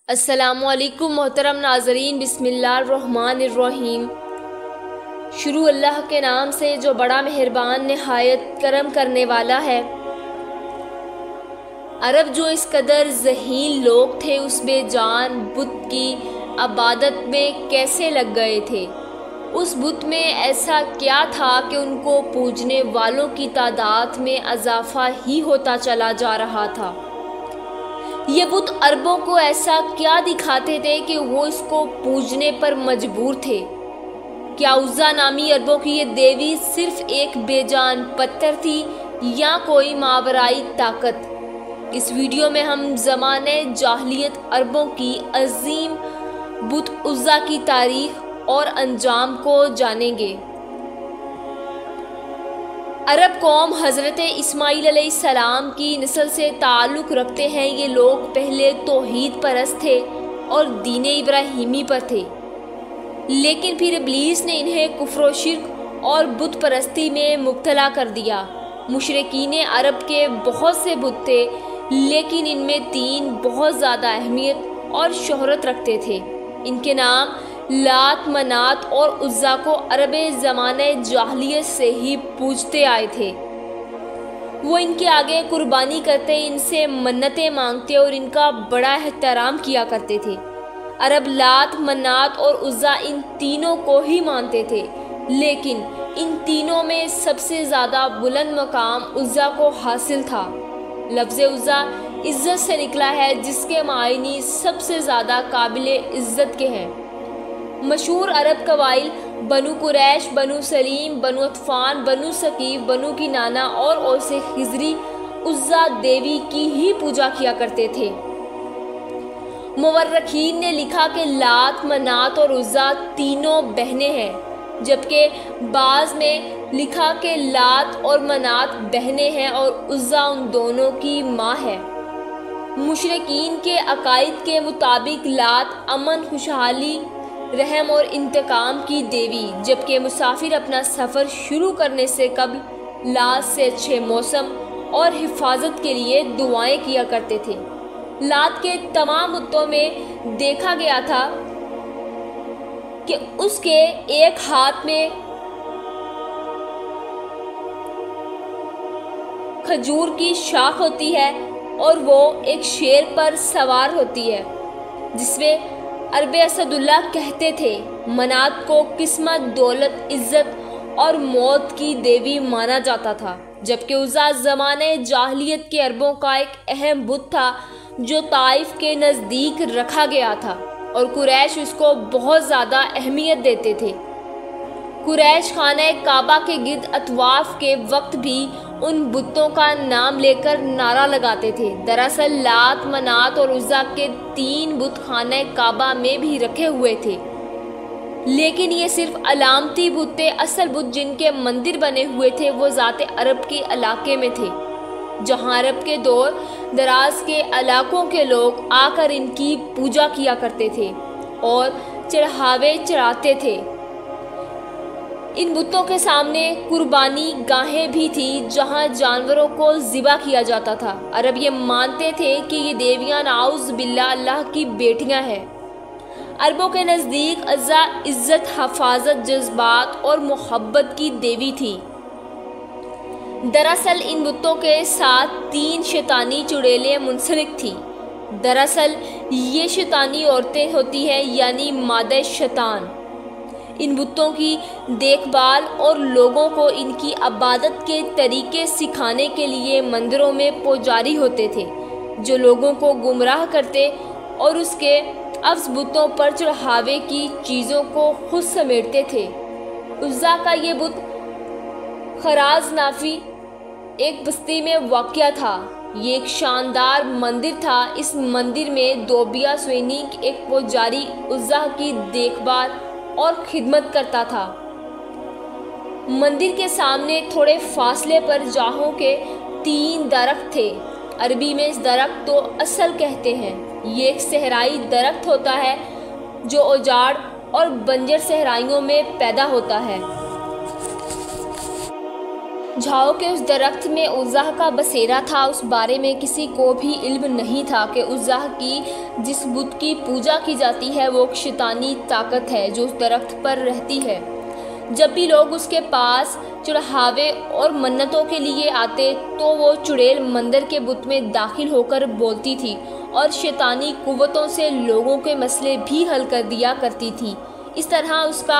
अस्सलामुअलैकुम मोहतरम नाज़रीन, बिस्मिल्लाहिर्रहमानिर्रहीम। शुरू अल्लाह के नाम से जो बड़ा मेहरबान नहायत करम करने वाला है। अरब जो इस कदर ज़हीन लोग थे उस बेजान बुत की इबादत में कैसे लग गए थे। उस बुत में ऐसा क्या था कि उनको पूजने वालों की तादाद में इजाफा ही होता चला जा रहा था। ये बुत अरबों को ऐसा क्या दिखाते थे कि वो इसको पूजने पर मजबूर थे। क्या उज़्ज़ा नामी अरबों की ये देवी सिर्फ एक बेजान पत्थर थी या कोई मावराई ताकत। इस वीडियो में हम ज़माने जाहलियत अरबों की अजीम बुत उज़्ज़ा की तारीख और अंजाम को जानेंगे। अरब कौम हज़रत इस्माईल अलैहिस्सलाम की नस्ल से ताल्लुक़ रखते हैं। ये लोग पहले तौहीद परस्त थे और दीन इब्राहीमी पर थे, लेकिन फिर इब्लीस ने इन्हें कुफ्र व शिर्क और बुत परस्ती में मुब्तला कर दिया। मुशरिकीन अरब के बहुत से बुत थे, लेकिन इनमें तीन बहुत ज़्यादा अहमियत और शोहरत रखते थे। इनके नाम लात, मनात और उज़्ज़ा को अरब ज़माने जाहलियत से ही पूजते आए थे। वो इनके आगे कुर्बानी करते, इनसे मन्नतें मांगते और इनका बड़ा एहतराम किया करते थे। अरब लात, मनात और उज़्ज़ा इन तीनों को ही मानते थे, लेकिन इन तीनों में सबसे ज़्यादा बुलंद मकाम उज़्ज़ा को हासिल था। लफ्ज़ उज़्ज़ा इज़्ज़त से निकला है, जिसके मायनी सबसे ज़्यादा काबिल इज़्ज़त के हैं। मशहूर अरब कबाइल बनु कुरैश, बनु सलीम, बनु अतफान, बनु सकीफ, बनु किनाना और औसे खिजरी उज़्ज़ा देवी की ही पूजा किया करते थे। मुवर्रिखीन ने लिखा कि लात, मनात और उज़्ज़ा तीनों बहनें हैं, जबकि बाज़ में लिखा कि लात और मनात बहनें हैं और उज़्ज़ा उन दोनों की माँ है। मुशरिकीन के अकायद के मुताबिक लात अमन, खुशहाली, रहम और इंतकाम की देवी, जबकि मुसाफिर अपना सफ़र शुरू करने से कबल लात से अच्छे मौसम और हिफाजत के लिए दुआएं किया करते थे। लात के तमाम बुतों में देखा गया था कि उसके एक हाथ में खजूर की शाख होती है और वो एक शेर पर सवार होती है, जिसमें अरब असदुल्लाह कहते थे। मनात को किस्मत, दौलत, इज़्ज़त और मौत की देवी माना जाता था, जबकि उज़्ज़ा ज़माने जाहलियत के अरबों का एक अहम बुत था जो ताइफ के नज़दीक रखा गया था और कुरैश उसको बहुत ज़्यादा अहमियत देते थे। कुरैश खाने काबा के गिर्द अतवाफ़ के वक्त भी उन बुतों का नाम लेकर नारा लगाते थे। दरअसल लात, मनात और उज़्ज़ा के तीन बुत खाने काबा में भी रखे हुए थे, लेकिन ये सिर्फ अलामती बुत थे। असल बुत जिनके मंदिर बने हुए थे वो ज़ाते अरब के इलाके में थे, जहाँ अरब के दूर दराज के इलाकों के लोग आकर इनकी पूजा किया करते थे और चढ़ावे चढ़ाते थे। इन बुतों के सामने कुर्बानी गाहें भी थी, जहां जानवरों को ज़िबा किया जाता था। अरब ये मानते थे कि ये देवियां नाउज़ बिल्लाह अल्लाह की बेटियां हैं। अरबों के नज़दीक अज़्ज़ा इज़्ज़त, हफाजत, जज्बात और मोहब्बत की देवी थी। दरअसल इन बुतों के साथ तीन शैतानी चुड़ैलें मुंसलिक थी। दरअसल ये शैतानी औरतें होती हैं, यानी मादे शैतान। इन बुतों की देखभाल और लोगों को इनकी इबादत के तरीके सिखाने के लिए मंदिरों में पुजारी होते थे, जो लोगों को गुमराह करते और उसके अफ्ज़ बुतों पर चढ़ावे की चीज़ों को खुद समेटते थे। उज़्ज़ा का ये बुत खराज नाफी एक बस्ती में वाक़या था। ये एक शानदार मंदिर था। इस मंदिर में दोबिया सुईनी एक पुजारी उज़्ज़ा की देखभाल और खिदमत करता था। मंदिर के सामने थोड़े फासले पर जाहों के तीन दरख्त थे। अरबी में इस दरख्त को असल कहते हैं। ये एक सहराई दरख्त होता है जो उजाड़ और बंजर सहराइयों में पैदा होता है। झाओ के उस दरख्त में उज़्ज़ा का बसेरा था, उस बारे में किसी को भी इल्म नहीं था कि उज़्ज़ा की जिस बुत की पूजा की जाती है वो एक शैतानी ताकत है जो उस दरख्त पर रहती है। जब भी लोग उसके पास चढ़ावे और मन्नतों के लिए आते तो वो चुड़ैल मंदिर के बुत में दाखिल होकर बोलती थी और शैतानी कुव्वतों से लोगों के मसले भी हल कर दिया करती थी। इस तरह उसका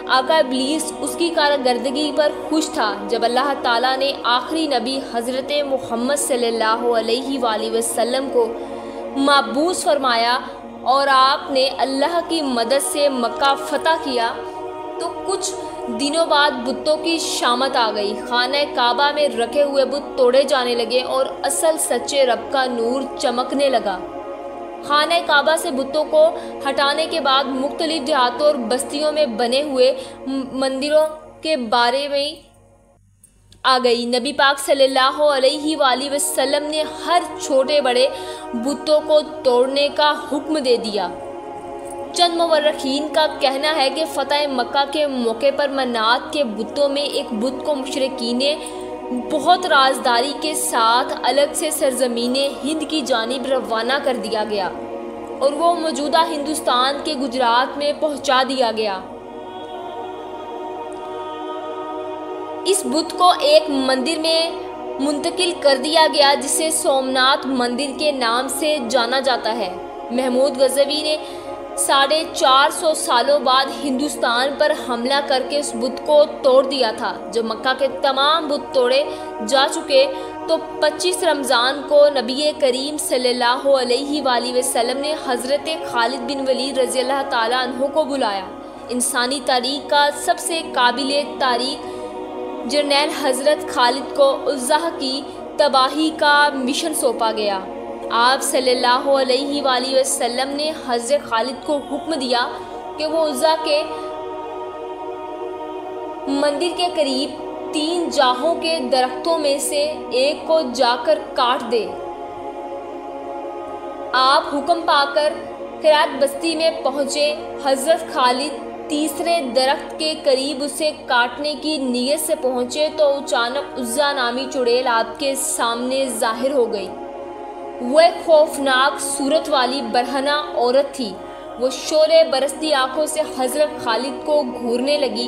आका इब्लीस उसकी कारकर्दगी पर खुश था। जब अल्लाह ताला ने आखिरी नबी हज़रत मोहम्मद सल्लल्लाहु अलैहि वसल्लम को मबूस फरमाया और आपने अल्लाह की मदद से मक्का फतह किया तो कुछ दिनों बाद बुतों की शामत आ गई। खाना काबा में रखे हुए बुत तोड़े जाने लगे और असल सच्चे रब का नूर चमकने लगा। खाना काबा से बुतों को हटाने के बाद मुख्तलिफ देहातों और बस्तियों में बने हुए मंदिरों के बारे में आ गई। नबी पाक सल्लल्लाहु अलैहि वसल्लम ने हर छोटे बड़े बुतों को तोड़ने का हुक्म दे दिया। चंद मुवर्रिखीन का कहना है कि फ़तह मक्का के मौके पर मनात के बुतों में एक बुत को मुशरिकीन ने बहुत राजदारी के साथ अलग से सरजमीने हिंद की जानिब रवाना कर दिया गया और वो मौजूदा हिंदुस्तान के गुजरात में पहुंचा दिया गया। इस बुत को एक मंदिर में मुंतकिल कर दिया गया जिसे सोमनाथ मंदिर के नाम से जाना जाता है। महमूद गज़नवी ने 450 सालों बाद हिंदुस्तान पर हमला करके उस बुत को तोड़ दिया था। जब मक्का के तमाम बुत तोड़े जा चुके तो 25 रमज़ान को नबी करीम सल्लल्लाहु अलैहि वसल्लम ने हज़रत खालिद बिन वलीद रज़ी अल्लाह ताला अन्हु को बुलाया। इंसानी तारीख़ का सबसे काबिल तारीख़ जरनैल हज़रत खालिद को उज़्ज़ा की तबाही का मिशन सौंपा गया। आप सल्लल्लाहु अलैहि वसल्लम ने हज़रत खालिद को हुक्म दिया कि वो उज़्ज़ा के मंदिर के करीब 3 जाहों के दरख्तों में से एक को जाकर काट दे। आप हुक्म पाकर किरात बस्ती में पहुँचे। हज़रत खालिद तीसरे दरख्त के करीब उसे काटने की नीयत से पहुँचे तो अचानक उज़्ज़ा नामी चुड़ैल आपके सामने ज़ाहिर हो गई। वह खौफनाक सूरत वाली बरहना औरत थी। वो शोले बरसती आंखों से हज़रत खालिद को घूरने लगी।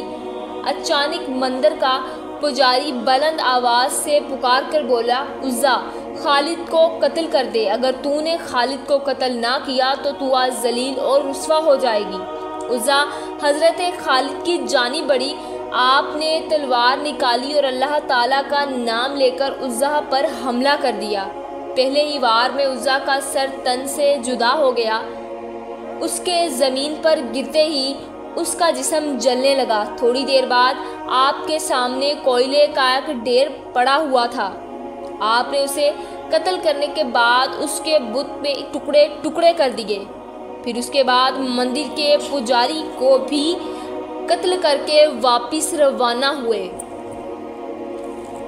अचानक मंदिर का पुजारी बुलंद आवाज़ से पुकार कर बोला, उज़्ज़ा खालिद को कत्ल कर दे। अगर तूने खालिद को कत्ल ना किया तो तू आज जलील और रुस्वा हो जाएगी। उज़्ज़ा हज़रत खालिद की जानी बढ़ी। आपने तलवार निकाली और अल्लाह ताला का नाम लेकर उज़्ज़ा पर हमला कर दिया। पहले ही वार में उज़्ज़ा का सर तन से जुदा हो गया। उसके ज़मीन पर गिरते ही उसका जिस्म जलने लगा। थोड़ी देर बाद आपके सामने कोयले का एक ढेर पड़ा हुआ था। आपने उसे कत्ल करने के बाद उसके बुत में टुकड़े टुकड़े कर दिए। फिर उसके बाद मंदिर के पुजारी को भी कत्ल करके वापस रवाना हुए।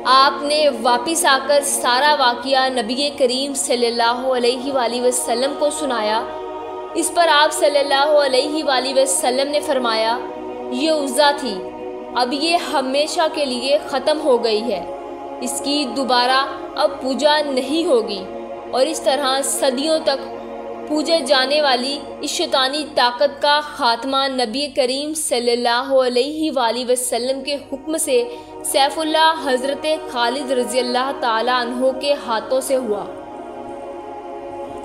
आपने वापस आकर सारा वाक़या नबी करीम सल्लल्लाहु अलैहि वसल्लम को सुनाया। इस पर आप सल्लल्लाहु अलैहि वसल्लम ने फरमाया, ये उज़्ज़ा थी, अब ये हमेशा के लिए ख़त्म हो गई है, इसकी दोबारा अब पूजा नहीं होगी। और इस तरह सदियों तक पूजे जाने वाली इस शैतानी ताकत का ख़ात्मा नबी करीम सल्लल्लाहु अलैहि वसल्लम के हुक्म से सैफुल्लाह हज़रत खालिद रज़ी अल्लाह ताला अन्हो के हाथों से हुआ।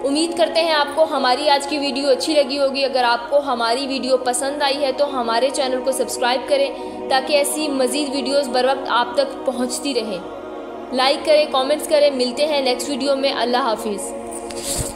उम्मीद करते हैं आपको हमारी आज की वीडियो अच्छी लगी होगी। अगर आपको हमारी वीडियो पसंद आई है तो हमारे चैनल को सब्सक्राइब करें ताकि ऐसी मज़ीद वीडियोस बर वक्त आप तक पहुंचती रहें। लाइक करें, कमेंट्स करें। मिलते हैं नेक्स्ट वीडियो में। अल्लाह हाफिज़।